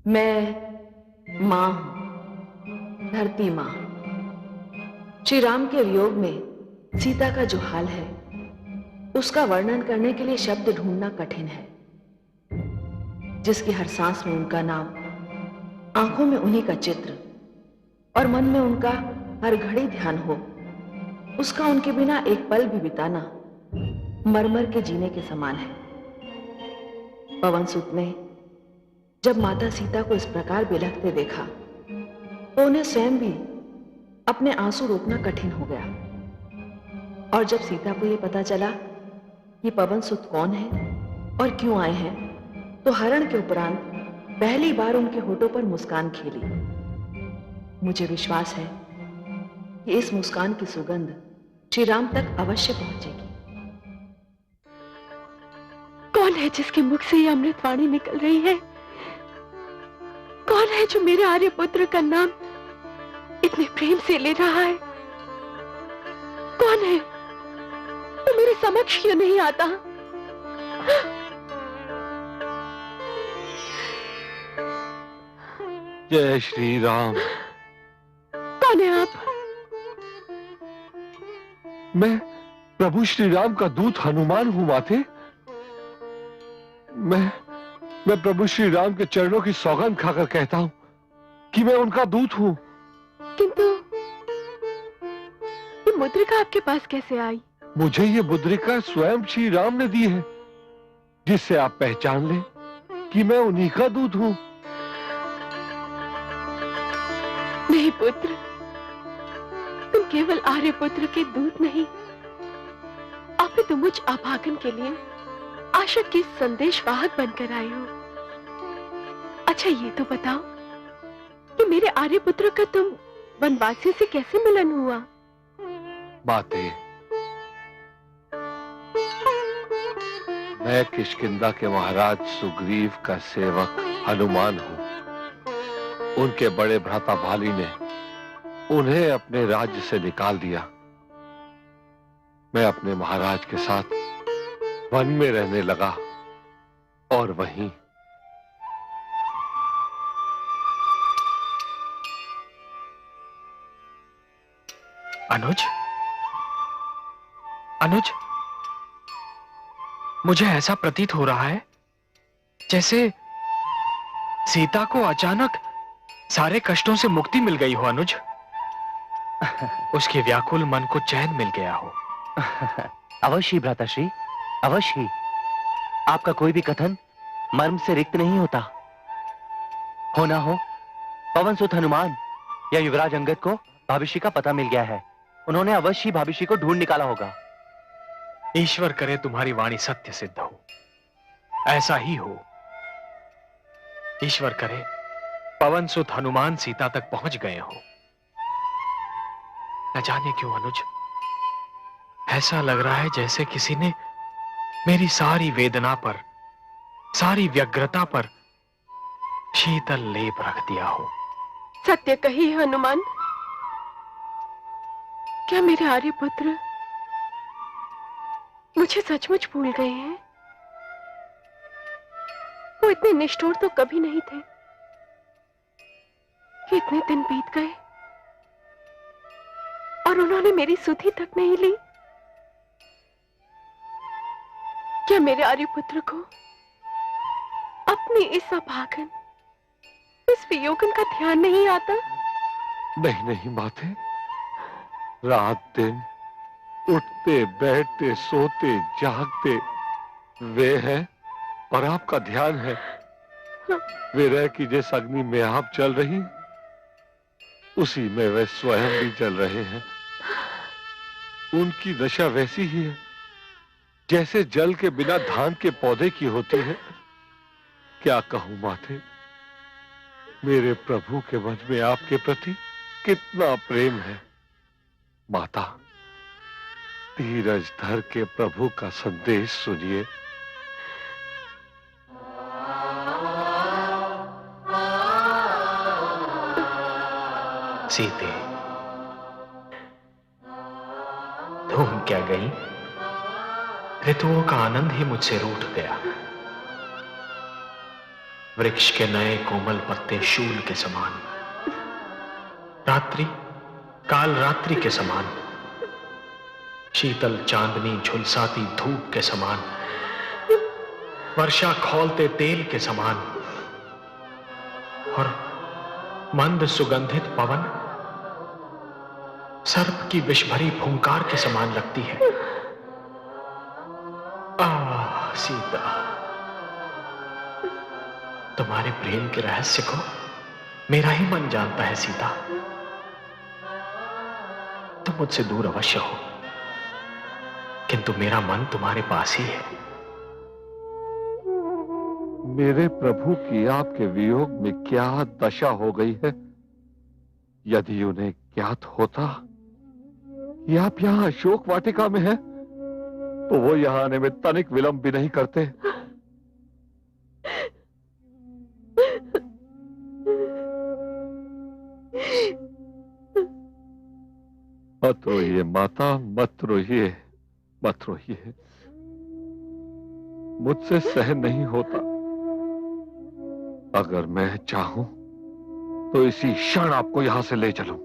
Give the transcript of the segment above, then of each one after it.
मैं मां हूं, धरती मां। श्री राम के वियोग में सीता का जो हाल है, उसका वर्णन करने के लिए शब्द ढूंढना कठिन है। जिसकी हर सांस में उनका नाम, आंखों में उन्हीं का चित्र और मन में उनका हर घड़ी ध्यान हो, उसका उनके बिना एक पल भी बिताना मरमर के जीने के समान है। पवन सूत ने जब माता सीता को इस प्रकार बिलखते देखा तो उन्हें स्वयं भी अपने आंसू रोकना कठिन हो गया। और जब सीता को यह पता चला कि पवन सूत कौन है और क्यों आए हैं, तो हरण के उपरांत पहली बार उनके होठों पर मुस्कान खिली। मुझे विश्वास है कि इस मुस्कान की सुगंध श्री राम तक अवश्य पहुंचेगी। कौन है जिसके मुख से ये अमृतवाणी निकल रही है? कौन है जो मेरे आर्यपुत्र का नाम इतने प्रेम से ले रहा है? कौन है? तो मेरे समक्ष क्यों नहीं आता? जय श्री राम। कौन है आप? मैं प्रभु श्री राम का दूत हनुमान हूं माते। मैं प्रभु श्री राम के चरणों की सौगंध खाकर कहता हूं कि मैं उनका दूत हूं। किंतु ये मुद्रिका आपके पास कैसे आई? मुझे ये मुद्रिका स्वयं श्री राम ने दी है, जिससे आप पहचान लें कि मैं उन्हीं का दूत हूं। नहीं पुत्र, तुम केवल आर्यपुत्र के दूत नहीं, आपने तो मुझ अभागन के लिए आशा की संदेशवाहक बनकर आए हो। अच्छा ये तो बताओ कि मेरे आर्यपुत्र का तुम वनवासी से कैसे मिलन हुआ? माते, मैं किष्किंधा के महाराज सुग्रीव का सेवक हनुमान हूं। उनके बड़े भ्राता भाली ने उन्हें अपने राज्य से निकाल दिया। मैं अपने महाराज के साथ वन में रहने लगा और वहीं अनुज, अनुज, मुझे ऐसा प्रतीत हो रहा है जैसे सीता को अचानक सारे कष्टों से मुक्ति मिल गई हो। अनुज, उसके व्याकुल मन को चैन मिल गया हो। अवश्य भ्राताश्री, अवश्य। आपका कोई भी कथन मर्म से रिक्त नहीं होता। हो ना हो पवन सुत हनुमान या युवराज अंगद को भाभिशी का पता मिल गया है। उन्होंने अवश्य भाभिशी को ढूंढ निकाला होगा। ईश्वर करे तुम्हारी वाणी सत्य सिद्ध हो, ऐसा ही हो। ईश्वर करे पवन सुत हनुमान सीता तक पहुंच गए हो। न जाने क्यों अनुज, ऐसा लग रहा है जैसे किसी ने मेरी सारी वेदना पर, सारी व्यग्रता पर शीतल लेप रख दिया हो। सत्य कही हनुमान, क्या मेरे आर्यपुत्र मुझे सचमुच भूल गए हैं? वो इतने निष्ठुर तो कभी नहीं थे कि इतने दिन बीत गए और उन्होंने मेरी सुधि तक नहीं ली। क्या मेरे आर्यपुत्र को अपनी इस अभागन, इस वियोगन का ध्यान नहीं आता? नहीं नहीं माते, रात दिन उठते बैठते सोते जागते वे हैं और आपका ध्यान है। विरह की जिस अग्नि में आप चल रही, उसी में वे स्वयं भी जल रहे हैं। उनकी दशा वैसी ही है जैसे जल के बिना धान के पौधे की होती है। क्या कहूं माते, मेरे प्रभु के मन में आपके प्रति कितना प्रेम है। माता, धीरज धर के प्रभु का संदेश सुनिए। सीते, धूम क्या गई, ऋतुओं का आनंद ही मुझसे रूठ गया। वृक्ष के नए कोमल पत्ते शूल के समान, रात्रि काल रात्रि के समान, शीतल चांदनी झुलसाती धूप के समान, वर्षा खौलते तेल के समान, और मंद सुगंधित पवन सर्प की विषभरी फूंकार के समान लगती है। सीता, तुम्हारे प्रेम के रहस्य को मेरा ही मन जानता है सीता। तुम मुझसे दूर अवश्य हो, किंतु मेरा मन तुम्हारे पास ही है। मेरे प्रभु की आपके वियोग में क्या दशा हो गई है। यदि उन्हें ज्ञात होता कि आप यहाँ अशोक वाटिका में हैं, तो वो यहाँ आने में तनिक विलंब भी नहीं करते। मत रोइए माता, मत रोइए, मत रोइए। मुझसे सहन नहीं होता। अगर मैं चाहूं तो इसी क्षण आपको यहां से ले चलूं,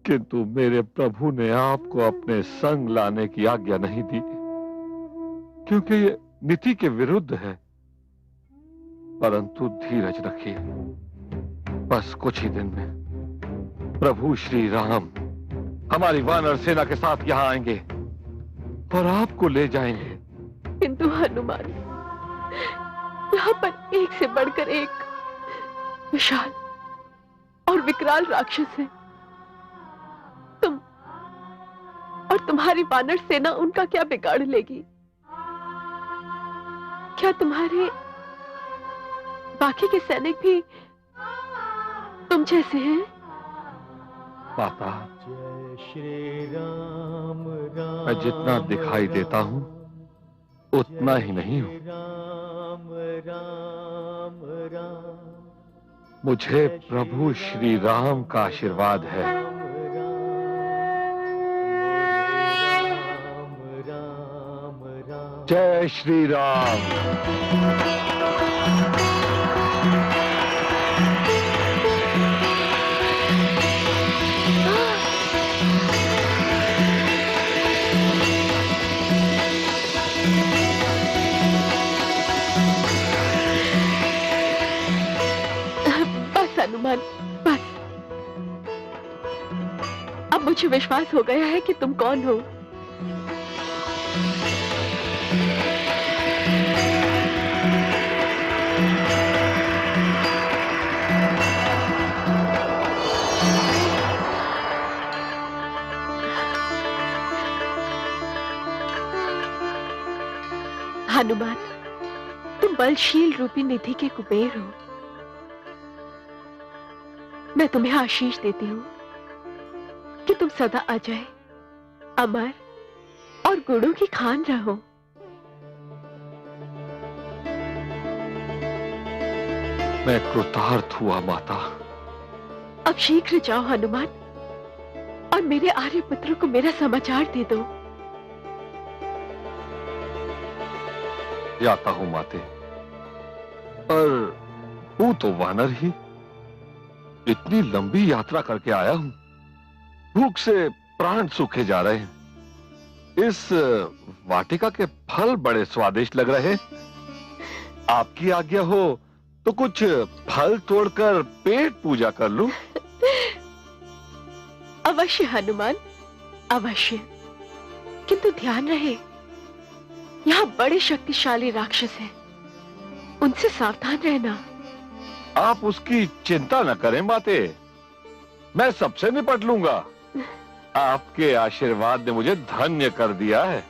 किंतु मेरे प्रभु ने आपको अपने संग लाने की आज्ञा नहीं दी, क्योंकि ये नीति के विरुद्ध है। परंतु धीरज रखिए, बस कुछ ही दिन में प्रभु श्री राम हमारी वानर सेना के साथ यहां आएंगे और आपको ले जाएंगे। किंतु हनुमान, यहाँ पर एक से बढ़कर एक विशाल और विकराल राक्षस है। तुम और तुम्हारी वानर सेना उनका क्या बिगाड़ लेगी? क्या तुम्हारे बाकी के सैनिक भी तुम जैसे हैं? माता, श्री राम राम, मैं जितना दिखाई देता हूं उतना ही नहीं हूं। राम राम राम, मुझे प्रभु श्री राम का आशीर्वाद है। जय श्री राम। बस हनुमान, बस। अब मुझे विश्वास हो गया है कि तुम कौन हो। हनुमान, तुम बलशील रूपी निधि के कुबेर हो। मैं तुम्हें आशीष देती हूँ कि तुम सदा अजय, अमर और गुणों की खान रहो। मैं कृतार्थ हुआ माता। अब शीघ्र जाओ हनुमान, और मेरे आर्यपुत्र को मेरा समाचार दे दो। जाता हूं माते, पर हूं तो वानर ही। इतनी लंबी यात्रा करके आया हूं, भूख से प्राण सूखे जा रहे हैं। इस वाटिका के फल बड़े स्वादिष्ट लग रहे। आपकी आज्ञा हो तो कुछ फल तोड़कर पेट पूजा कर लूं। अवश्य हनुमान, अवश्य। किंतु ध्यान रहे, यहाँ बड़े शक्तिशाली राक्षस हैं, उनसे सावधान रहना। आप उसकी चिंता न करें माते, मैं सबसे निपट लूंगा। आपके आशीर्वाद ने मुझे धन्य कर दिया है।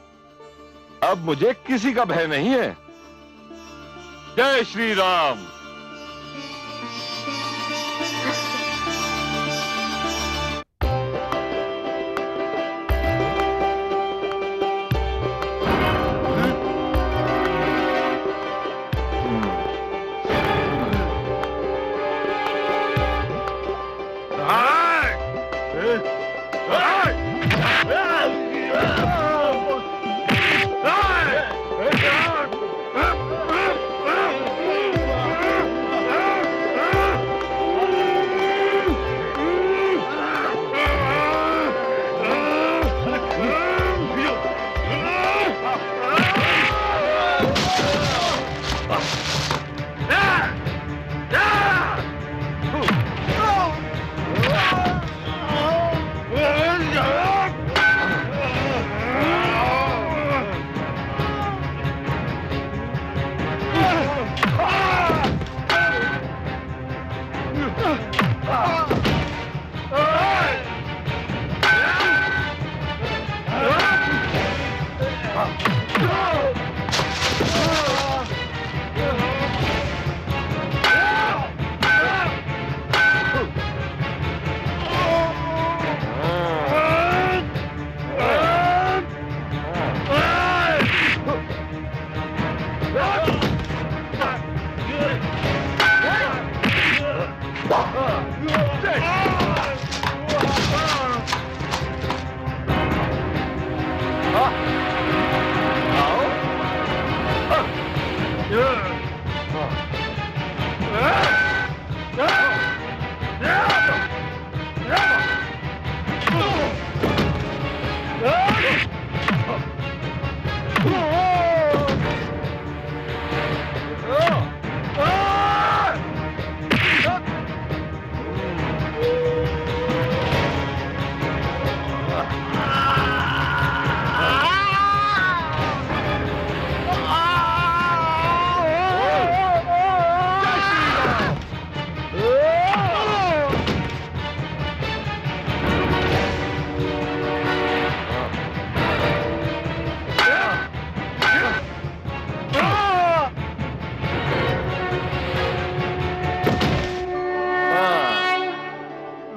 अब मुझे किसी का भय नहीं है। जय श्री राम।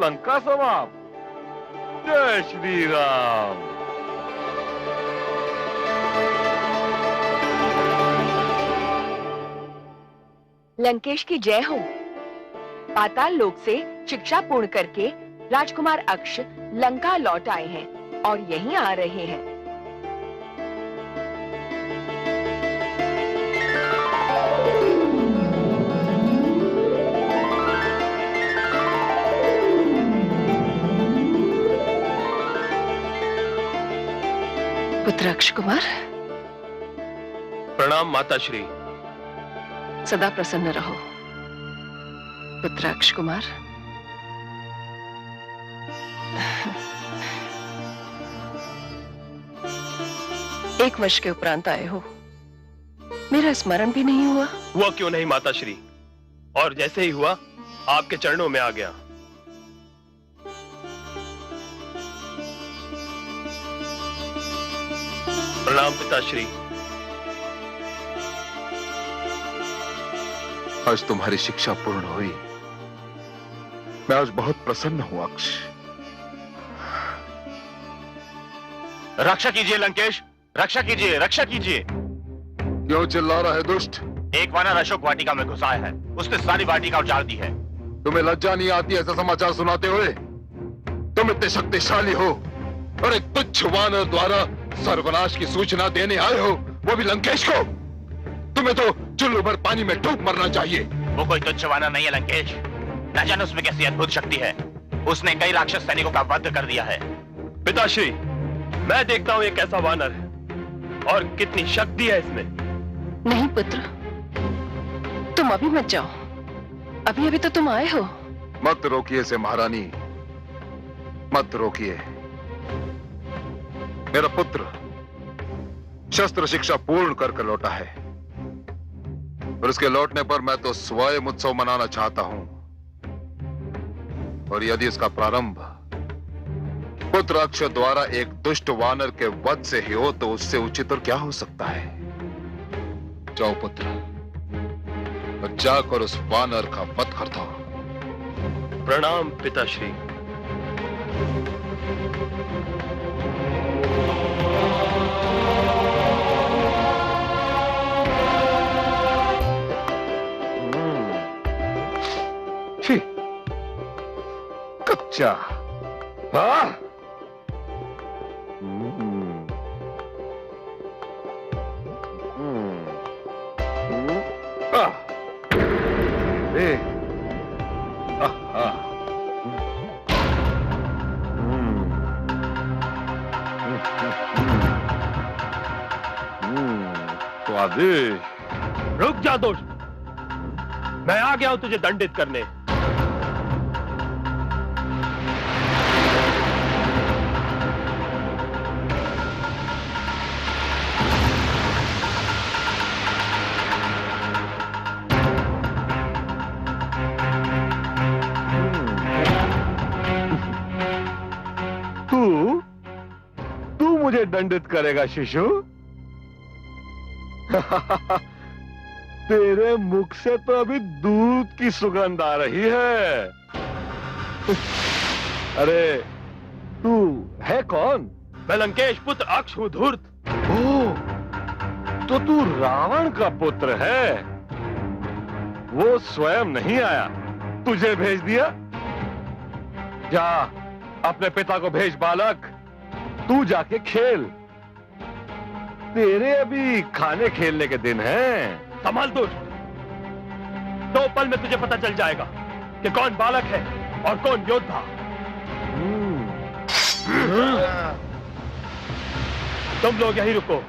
लंका समाप्त। जय श्री राम। लंकेश की जय हो। पाताल लोक से शिक्षा पूर्ण करके राजकुमार अक्ष लंका लौट आए हैं और यहीं आ रहे हैं। पुत्र अक्ष कुमार, प्रणाम माताश्री। सदा प्रसन्न रहो। पुत्र अक्ष कुमार, एक वर्ष के उपरांत आए हो, मेरा स्मरण भी नहीं हुआ। हुआ क्यों नहीं माताश्री, और जैसे ही हुआ आपके चरणों में आ गया। प्रणाम पिताश्री। आज तुम्हारी शिक्षा पूर्ण हुई। मैं आज बहुत प्रसन्न हूं अक्ष। रक्षा कीजिए लंकेश, रक्षा कीजिए, रक्षा कीजिए। क्यों चिल्ला रहा है दुष्ट? एक वानर अशोक वाटिका में घुसा है, उसने सारी वाटिका उजाड़ दी है। तुम्हें लज्जा नहीं आती ऐसा समाचार सुनाते हुए? तुम इतने शक्तिशाली हो और एक तुच्छ वानर द्वारा सर्वनाश की सूचना देने आए हो, वो भी लंकेश को। तुम्हें तो चुल्लू भर पानी में डूब मरना चाहिए। वो कोई तुच्छ वानर नहीं है लंकेश, न जाने उसमें कैसी अद्भुत शक्ति है। उसने कई राक्षस सैनिकों का वध कर दिया है। पिताश्री, मैं देखता हूं ये कैसा वानर है और कितनी शक्ति है इसमें। नहीं पुत्र, तुम अभी मत जाओ, अभी अभी तो तुम आए हो। मत रोकिए से महारानी, मत रोकिए। मेरा पुत्र शस्त्र शिक्षा पूर्ण करके लौटा है और उसके लौटने पर मैं तो स्वयं उत्सव मनाना चाहता हूं। और यदि इसका प्रारंभ पुत्र अक्ष द्वारा एक दुष्ट वानर के वध से ही हो तो उससे उचित और क्या हो सकता है। जाओ पुत्र और जाकर उस वानर का वध कर दो। प्रणाम पिताश्री। कच्चा। हाँ? स्वादिष्ट। रुक जा दोस्त, मैं आ गया हूं तुझे दंडित करने। तू मुझे दंडित करेगा शिशु? तेरे मुख से तो अभी दूध की सुगंध आ रही है। अरे तू है कौन? मैं लंकेश पुत्र अक्ष हूं धूर्त। ओह, तो तू रावण का पुत्र है। वो स्वयं नहीं आया, तुझे भेज दिया। जा अपने पिता को भेज बालक, तू जाके खेल। तेरे अभी खाने खेलने के दिन हैं। संभाल दुष्ट। 2 पल में तुझे पता चल जाएगा कि कौन बालक है और कौन योद्धा। तुम लोग यहीं रुको।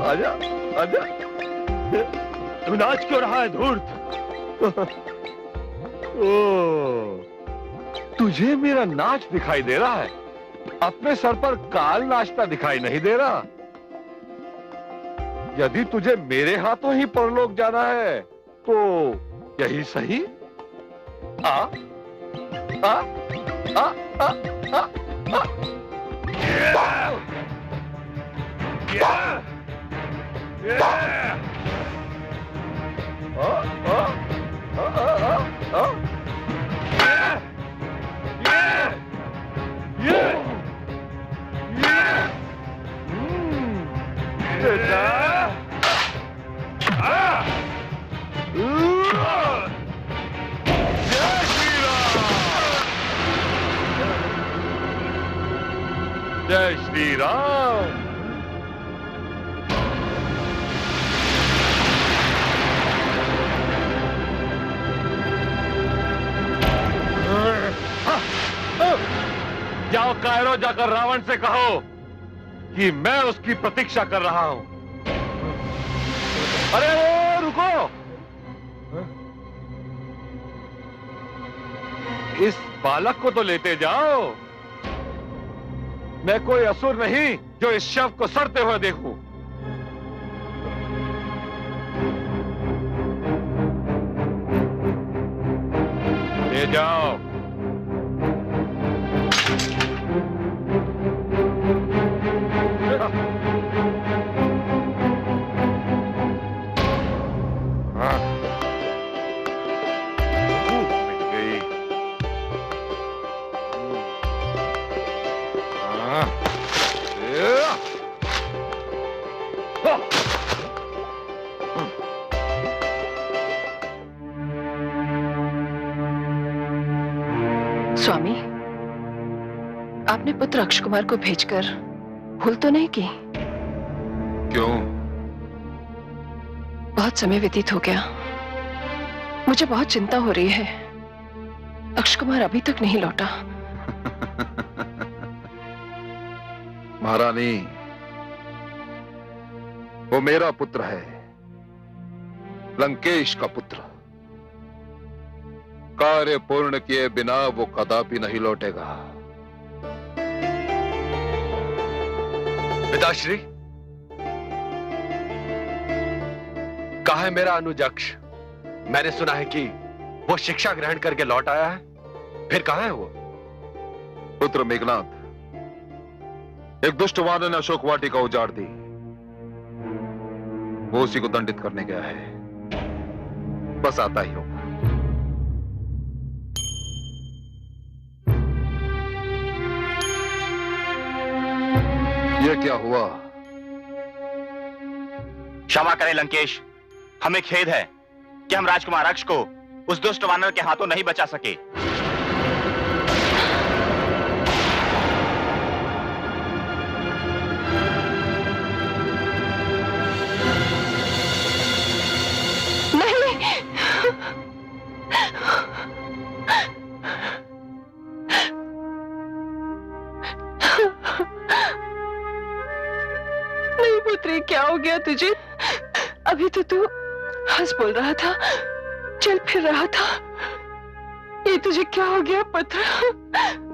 आजा आजा। तू नाच क्यों रहा है धूर्त? ओ, तुझे मेरा नाच दिखाई दे रहा है, अपने सर पर काल नाचता दिखाई नहीं दे रहा। यदि तुझे मेरे हाथों ही परलोक जाना है तो यही सही। आ आ आ आ आ, आ। जय श्री राम। जाओ कायरो जाकर रावण से कहो कि मैं उसकी प्रतीक्षा कर रहा हूं। अरे ओ, रुको। इस बालक को तो लेते जाओ। मैं कोई असुर नहीं जो इस शव को सड़ते हुए देखूं। ले जाओ। मिट गई। स्वामी, आपने पुत्र अक्ष कुमार को भेजकर भूल तो नहीं की? क्यों? बहुत समय व्यतीत हो गया, मुझे बहुत चिंता हो रही है। अक्ष कुमार अभी तक नहीं लौटा। महारानी, वो मेरा पुत्र है, लंकेश का पुत्र। कार्य पूर्ण किए बिना वो कदापि नहीं लौटेगा। पिताश्री, कहाँ है मेरा अनुज अक्ष? मैंने सुना है कि वो शिक्षा ग्रहण करके लौट आया है। फिर कहाँ है वो? पुत्र मेघनाथ, एक दुष्ट वानर ने अशोक वाटिका उजाड़ दी। वो उसी को दंडित करने गया है। बस आता ही होगा। ये क्या हुआ? क्षमा करें लंकेश, हमें खेद है कि हम राजकुमार अक्ष को उस दुष्ट वानर के हाथों नहीं बचा सके। नहीं पुत्री, क्या हो गया तुझे? अभी तो तू हंस बोल रहा था, चल फिर रहा था। ये तुझे क्या हो गया पुत्र?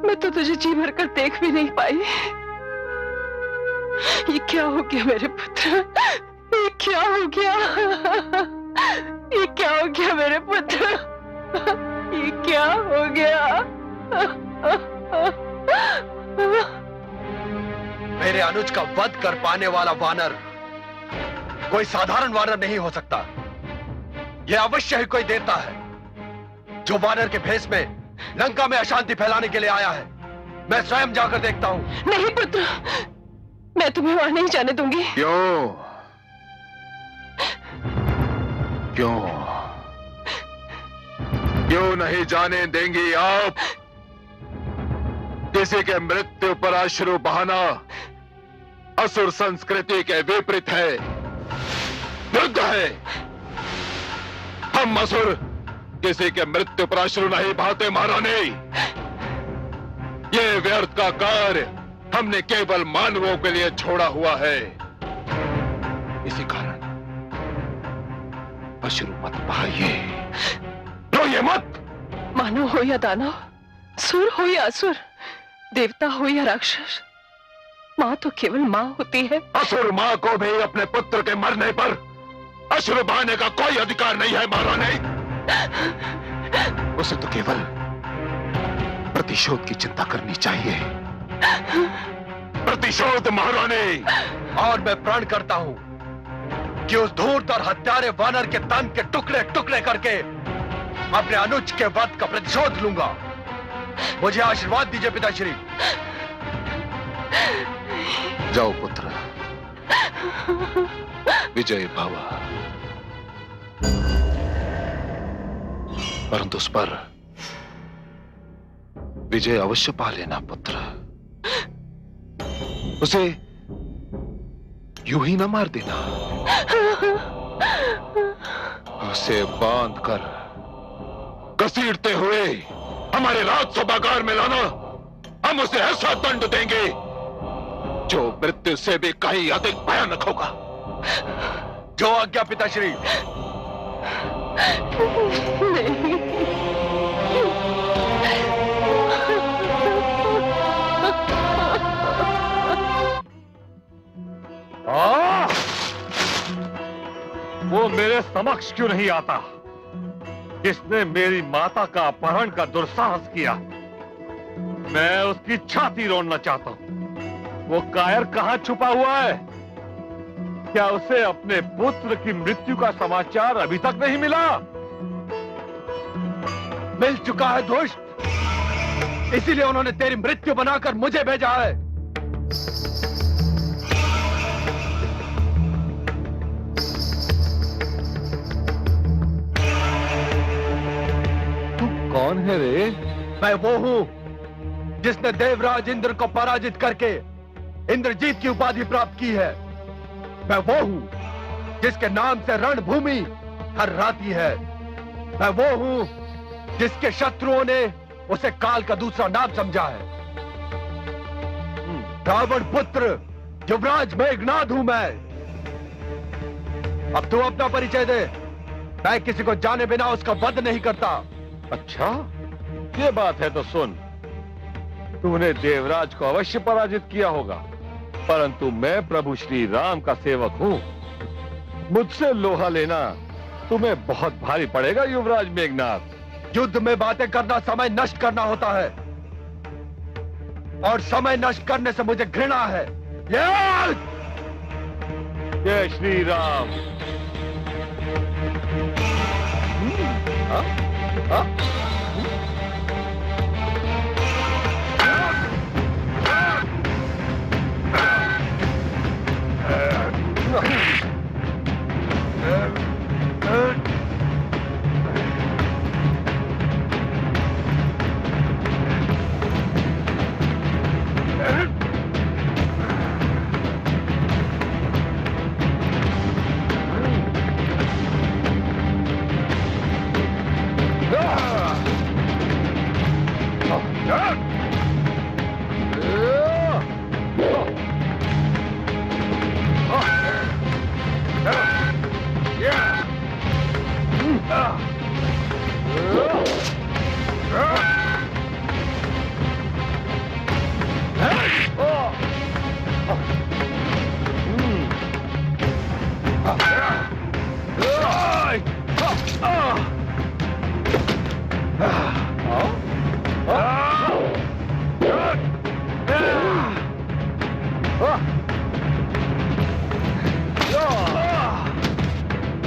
मैं तो तुझे जी भर कर देख भी नहीं पाई। ये क्या हो गया मेरे पुत्र? ये क्या हो गया? ये क्या हो गया मेरे पुत्र? ये क्या हो गया? मेरे अनुज का वध कर पाने वाला वानर कोई साधारण वानर नहीं हो सकता। यह अवश्य ही कोई देवता है जो वानर के भेष में लंका में अशांति फैलाने के लिए आया है। मैं स्वयं जाकर देखता हूं। नहीं पुत्र, मैं तुम्हें वहां नहीं जाने दूंगी। क्यों? क्यों? क्यों नहीं जाने देंगी आप? किसी के मृत्यु पर अश्रु बहाना असुर संस्कृति के विपरीत है, विरुद्ध है। हम असुर किसी के मृत्यु पर अश्रु नहीं बहाते महारानी। ये व्यर्थ का कार्य हमने केवल मानवों के लिए छोड़ा हुआ है। इसी कारण अश्रु मत बहाइए, रोइए मत। मानव हो या दानव, सुर हो या असुर, देवता हो या राक्षस, माँ तो केवल माँ होती है। असुर माँ को भी अपने पुत्र के मरने पर अश्रु बहाने का कोई अधिकार नहीं है महारानी। उसे तो केवल प्रतिशोध की चिंता करनी चाहिए। प्रतिशोध महारानी। और मैं प्रण करता हूं कि उस धूर्त और हत्यारे वानर के तन के टुकड़े टुकड़े करके अपने अनुज के वध का प्रतिशोध लूंगा। मुझे आशीर्वाद दीजिए पिताश्री। जाओ पुत्र, विजय भावा। परंतु उस पर विजय अवश्य पा लेना पुत्र। उसे यूं ही ना मार देना, उसे बांधकर घसीटते हुए हमारे राज सभागार में लाना। हम उसे ऐसा दंड देंगे जो मृत्यु से भी कहीं अधिक भयानक होगा। जो आज्ञा पिताश्री। वो मेरे समक्ष क्यों नहीं आता? जिसने मेरी माता का अपहरण का दुस्साहस किया, मैं उसकी छाती रोड़ना चाहता हूं। वो कायर कहां छुपा हुआ है? क्या उसे अपने पुत्र की मृत्यु का समाचार अभी तक नहीं मिला? मिल चुका है दुष्ट, इसीलिए उन्होंने तेरी मृत्यु बनाकर मुझे भेजा है। कौन है रे? मैं वो हूं जिसने देवराज इंद्र को पराजित करके इंद्रजीत की उपाधि प्राप्त की है। मैं वो हूं जिसके नाम से रणभूमि थर्राती है। मैं वो हूं जिसके शत्रुओं ने उसे काल का दूसरा नाम समझा है। रावण पुत्र युवराज मेघनाद हूं मैं। अब तू अपना परिचय दे। मैं किसी को जाने बिना उसका वध नहीं करता। अच्छा, ये बात है तो सुन। तूने देवराज को अवश्य पराजित किया होगा, परंतु मैं प्रभु श्री राम का सेवक हूं। मुझसे लोहा लेना तुम्हें बहुत भारी पड़ेगा युवराज मेघनाद। युद्ध में बातें करना समय नष्ट करना होता है, और समय नष्ट करने से मुझे घृणा है। जय श्री राम।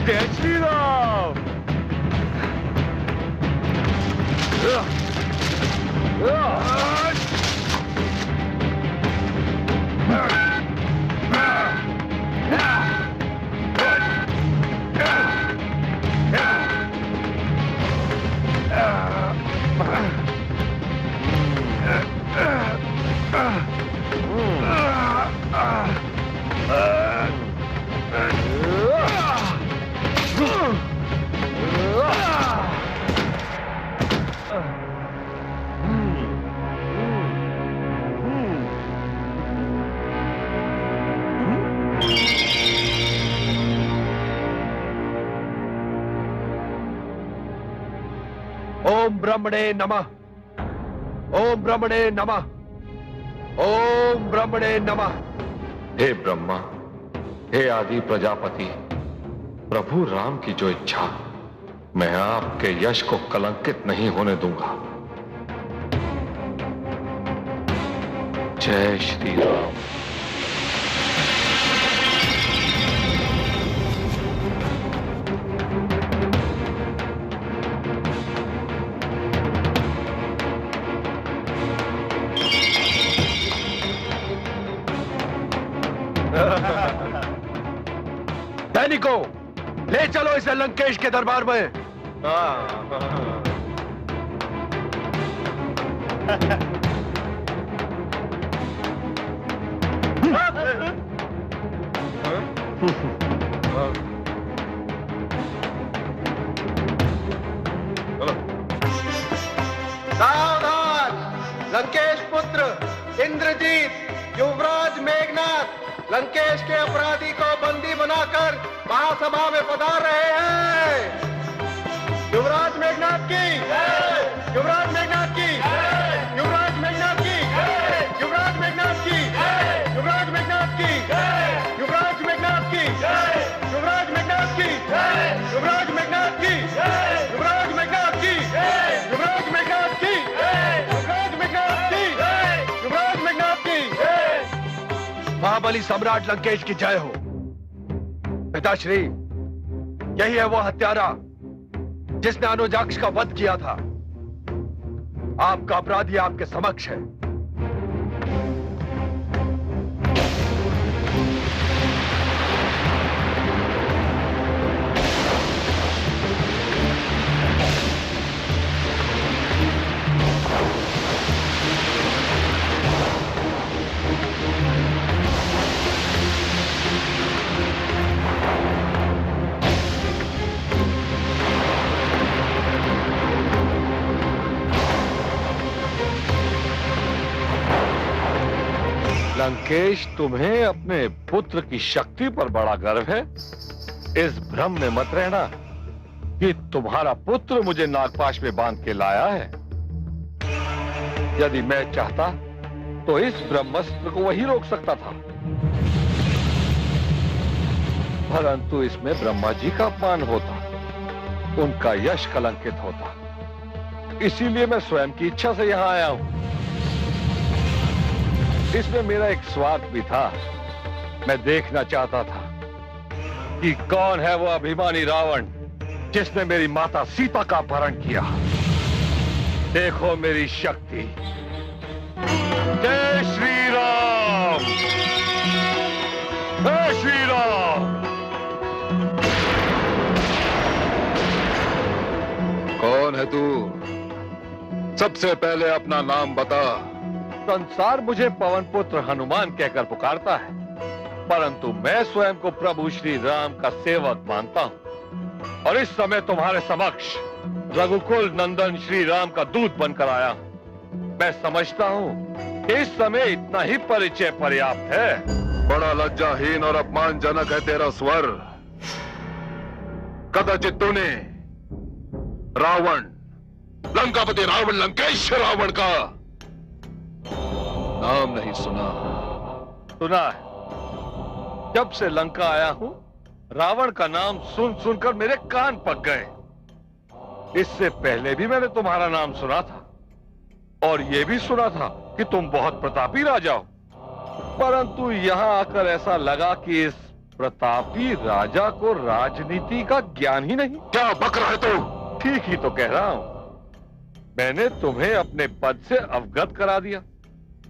जय श्री राम। ब्रह्मणे नमः, ओम ब्रह्मणे नमः, ओम ब्रह्मणे नमः। हे ब्रह्मा, हे आदि प्रजापति, प्रभु राम की जो इच्छा, मैं आपके यश को कलंकित नहीं होने दूंगा। जय श्री राम। सैनिकों, ले चलो इसे लंकेश के दरबार में। सावधान! लंकेश पुत्र इंद्रजीत, युवराज मेघनाथ लंकेश के अपराधी को बंदी बनाकर महासभा में पधार रहे हैं। युवराज मेघनाथ की, युवराज मेघनाथ की, युवराज मेघनाथ की, युवराज मेघनाथ की, युवराज मेघनाथ की, युवराज मेघनाथ की, युवराज मेघनाथ की, युवराज मेघनाथ की, युवराज मेघनाथ की, युवराज मेघनाथ की, युवराज मेघनाथ की, युवराज मेघनाथ की। महाबली सम्राट लंकेश की जय हो। पिताश्री, यही है वो हत्यारा जिसने अनुजाक्ष का वध किया था। आपका अपराधी आपके समक्ष है। लंकेश, तुम्हें अपने पुत्र की शक्ति पर बड़ा गर्व है। इस भ्रम में मत रहना कि तुम्हारा पुत्र मुझे नागपाश में बांध के लाया है। यदि मैं चाहता तो इस ब्रह्मास्त्र को वही रोक सकता था, परंतु इसमें ब्रह्मा जी का अपमान होता, उनका यश कलंकित होता। इसीलिए मैं स्वयं की इच्छा से यहां आया हूं। इसमें मेरा एक स्वार्थ भी था। मैं देखना चाहता था कि कौन है वो अभिमानी रावण जिसने मेरी माता सीता का अपहरण किया। देखो मेरी शक्ति। जय श्री राम, जय श्री राम। कौन है तू? सबसे पहले अपना नाम बता। संसार मुझे पवन पुत्र हनुमान कहकर पुकारता है, परंतु मैं स्वयं को प्रभु श्री राम का सेवक मानता हूं और इस समय तुम्हारे समक्ष रघुकुल नंदन श्री राम का दूत बनकर आया हूं। मैं समझता हूं कि इस समय इतना ही परिचय पर्याप्त है। बड़ा लज्जाहीन और अपमानजनक है तेरा स्वर। कदाचित तूने रावण, लंकापति रावण, लंकेश रावण का नाम नहीं सुना। सुना है। जब से लंका आया हूं, रावण का नाम सुन सुनकर मेरे कान पक गए। इससे पहले भी मैंने तुम्हारा नाम सुना था और यह भी सुना था कि तुम बहुत प्रतापी राजा हो, परंतु यहां आकर ऐसा लगा कि इस प्रतापी राजा को राजनीति का ज्ञान ही नहीं। क्या बक रहा है तू? ठीक ही तो कह रहा हूं। मैंने तुम्हें अपने पद से अवगत करा दिया,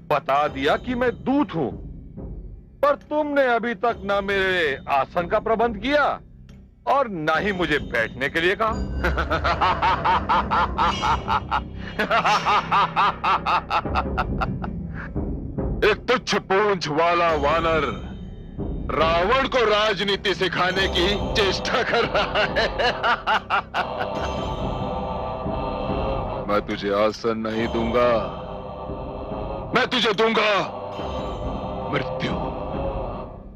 बता दिया कि मैं दूत हूं, पर तुमने अभी तक ना मेरे आसन का प्रबंध किया और ना ही मुझे बैठने के लिए कहा। एक तुच्छ पूंछ वाला वानर रावण को राजनीति सिखाने की चेष्टा कर रहा है। मैं तुझे आसन नहीं दूंगा, मैं तुझे दूंगा मृत्यु।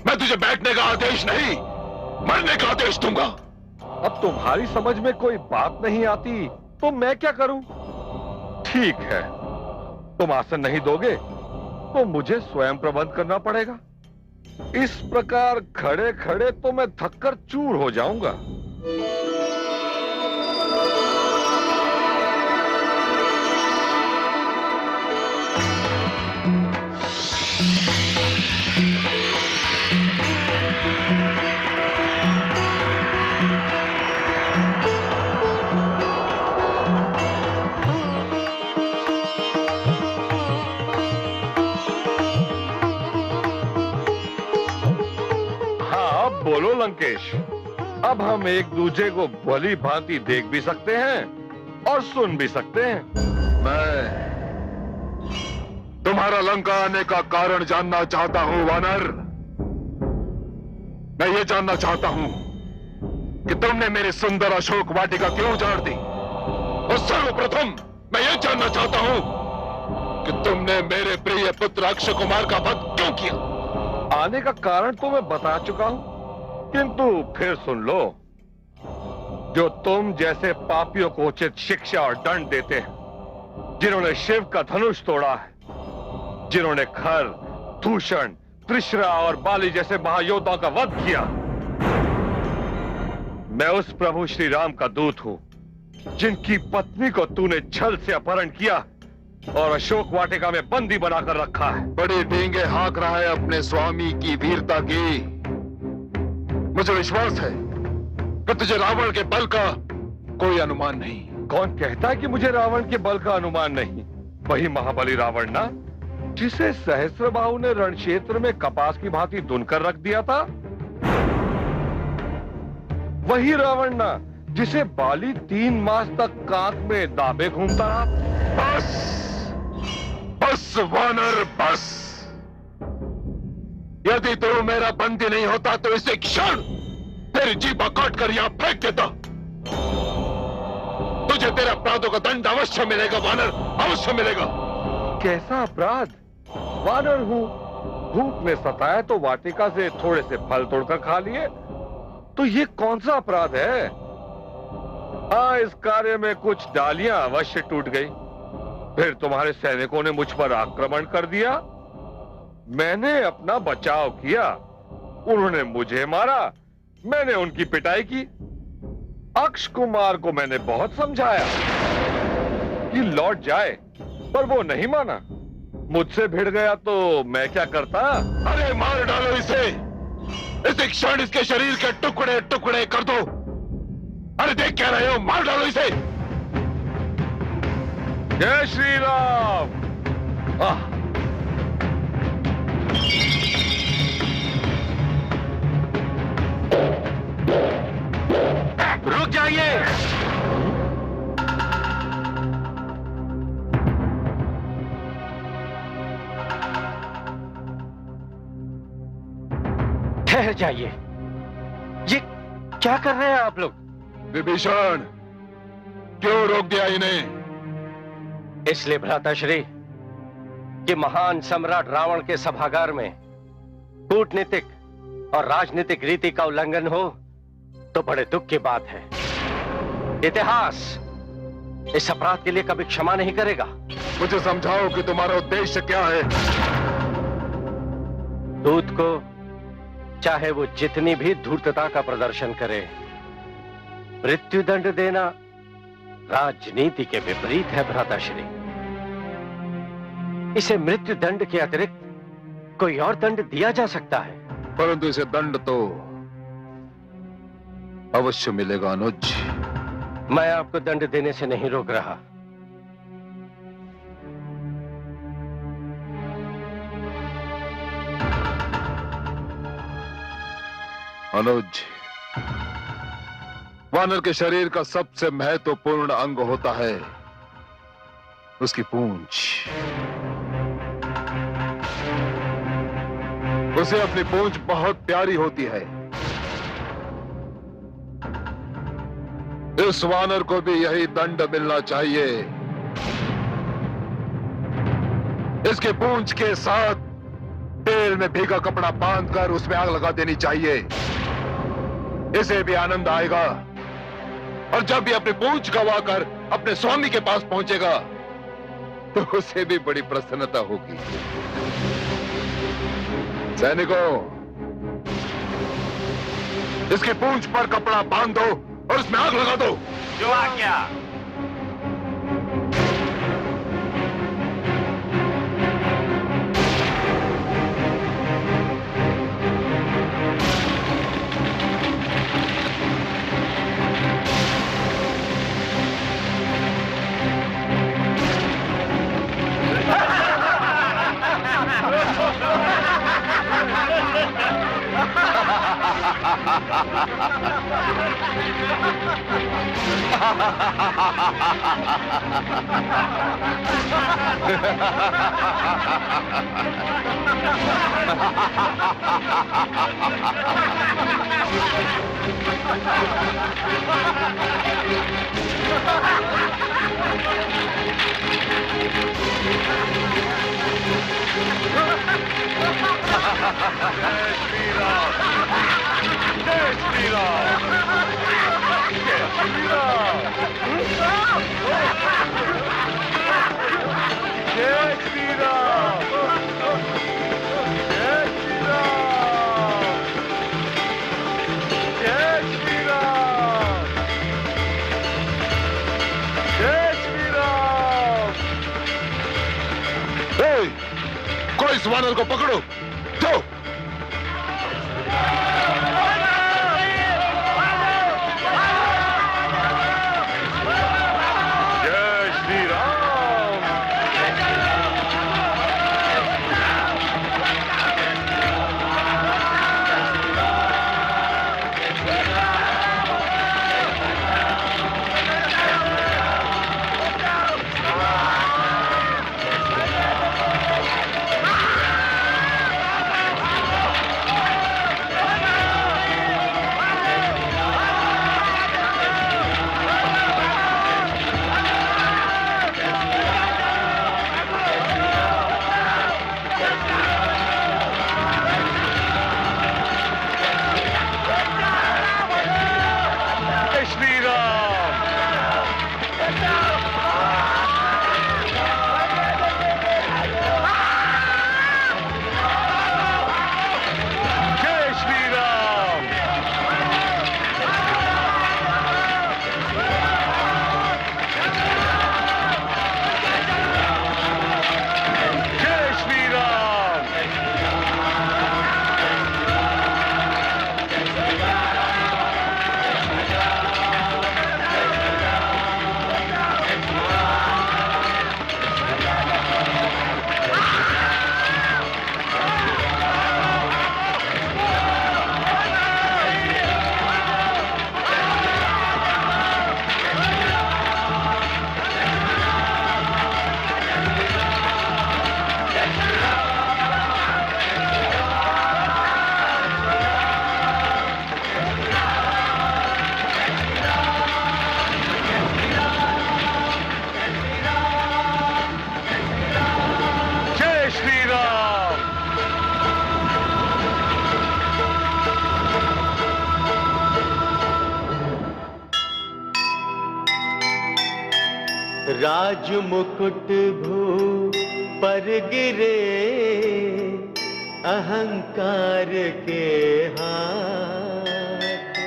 मैं तुझे बैठने का आदेश नहीं, मरने का आदेश दूंगा। अब तुम्हारी समझ में कोई बात नहीं आती तो मैं क्या करूं? ठीक है, तुम आसन नहीं दोगे तो मुझे स्वयं प्रबंध करना पड़ेगा। इस प्रकार खड़े खड़े तो मैं थककर चूर हो जाऊंगा। बोलो लंकेश, अब हम एक दूसरे को भली भांति देख भी सकते हैं और सुन भी सकते हैं। मैं तुम्हारा लंका आने का कारण जानना चाहता हूं वानर। मैं ये जानना चाहता हूं कि तुमने मेरी सुंदर अशोक वाटिका क्यों उजाड़ दी, और सर्वप्रथम मैं ये जानना चाहता हूं कि तुमने मेरे प्रिय पुत्र अक्षय कुमार का वध क्यों किया। आने का कारण तो मैं बता चुका हूं, किंतु फिर सुन लो। जो तुम जैसे पापियों को उचित शिक्षा और दंड देते हैं, जिन्होंने शिव का धनुष तोड़ा है, जिन्होंने खर, दूषण, त्रिशरा और बाली जैसे महायोद्धाओं का वध किया, मैं उस प्रभु श्री राम का दूत हूं जिनकी पत्नी को तूने छल से अपहरण किया और अशोक वाटिका में बंदी बनाकर रखा है। बड़े डींगे हाँक रहा है अपने स्वामी की वीरता की। मुझे विश्वास है कि तुझे रावण के बल का कोई अनुमान नहीं। कौन कहता है कि मुझे रावण के बल का अनुमान नहीं? वही महाबली रावण ना, जिसे सहस्त्रबाहु ने रण क्षेत्र में कपास की भांति दुनकर रख दिया था। वही रावण ना, जिसे बाली 3 मास तक कांख में दाबे घूमता रहा। बस बस वानर बस। यदि तू मेरा बंदी नहीं होता तो इसे क्षण तेरी जीभा काट कर यहां फेंक देता। तुझे तेरे अपराधों का दंड अवश्य मिलेगा वानर, अवश्य मिलेगा। कैसा अपराध? वानर हूं, भूख ने सताया तो वाटिका से थोड़े से फल तोड़कर खा लिए, तो ये कौन सा अपराध है? हाँ, इस कार्य में कुछ डालियां अवश्य टूट गई। फिर तुम्हारे सैनिकों ने मुझ पर आक्रमण कर दिया, मैंने अपना बचाव किया, उन्होंने मुझे मारा, मैंने उनकी पिटाई की। अक्ष कुमार को मैंने बहुत समझाया कि लौट जाए, पर वो नहीं माना। मुझसे भिड़ गया तो मैं क्या करता? अरे मार डालो इसे, इस क्षण इसके शरीर के टुकड़े टुकड़े कर दो। अरे देख क्या रहे हो, मार डालो इसे। जय श्री राम। रुक जाइए। ठहर जाइए। ये क्या कर रहे हैं आप लोग? विभीषण, क्यों रोक दिया इन्हें? इसलिए भ्राताश्री कि महान सम्राट रावण के सभागार में कूटनीतिक और राजनीतिक रीति का उल्लंघन हो तो बड़े दुख की बात है। इतिहास इस अपराध के लिए कभी क्षमा नहीं करेगा। मुझे समझाओ कि तुम्हारा उद्देश्य क्या है? दूत को चाहे वो जितनी भी धूर्तता का प्रदर्शन करे, मृत्युदंड देना राजनीति के विपरीत है भ्राताश्री। इसे मृत्युदंड के अतिरिक्त कोई और दंड दिया जा सकता है। परंतु इसे दंड तो अवश्य मिलेगा अनुज। मैं आपको दंड देने से नहीं रोक रहा। अनुज, वानर के शरीर का सबसे महत्वपूर्ण अंग होता है उसकी पूंछ। उसे अपनी पूंछ बहुत प्यारी होती है। इस वानर को भी यही दंड मिलना चाहिए। इसके पूंछ के साथ तेल में भीगा कपड़ा बांधकर उसमें आग लगा देनी चाहिए। इसे भी आनंद आएगा, और जब भी अपनी पूंछ गवाकर अपने स्वामी के पास पहुंचेगा तो उसे भी बड़ी प्रसन्नता होगी। सैनिकों, इसकी पूंछ पर कपड़ा बांध दो और उसमें आग लगा दो। जो आज्ञा। कोई इस वानर को पकड़ो। जाओ। जय श्री राम। राज मुकुट भू पर गिरे अहंकार के हाथ,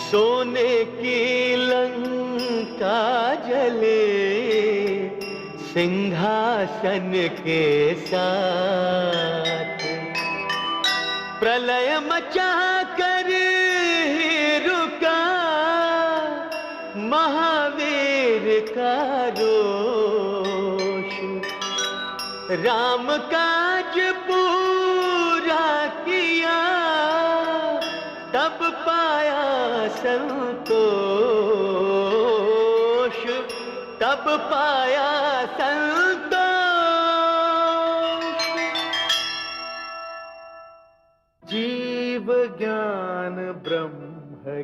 सोने की लंका जले सिंहासन के साथ, प्रलय मचा कर ही रुका महावीर का रोष, राम काज पूरा किया तब पाया संतोष, तब पाया संतोष। जीव ज्ञान ब्रह्म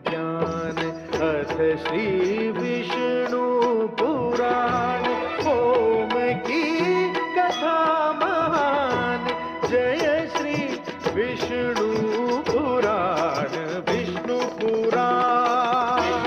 ज्ञान अथ श्री विष्णु पुराण, ओम की कथा महान, जय श्री विष्णु पुराण, विष्णु पुराण।